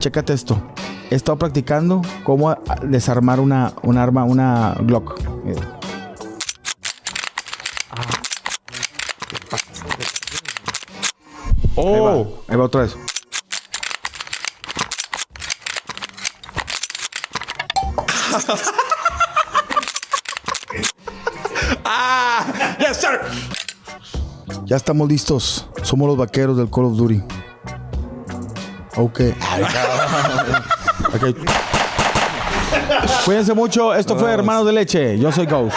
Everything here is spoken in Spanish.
Chécate esto. He estado practicando cómo desarmar un arma, una Glock. Ahí va otra vez. Yes, sir. Ya estamos listos. Somos los vaqueros del Call of Duty. Ok. Ok. Cuídense mucho. Esto fue Hermanos de Leche. Yo soy Ghost.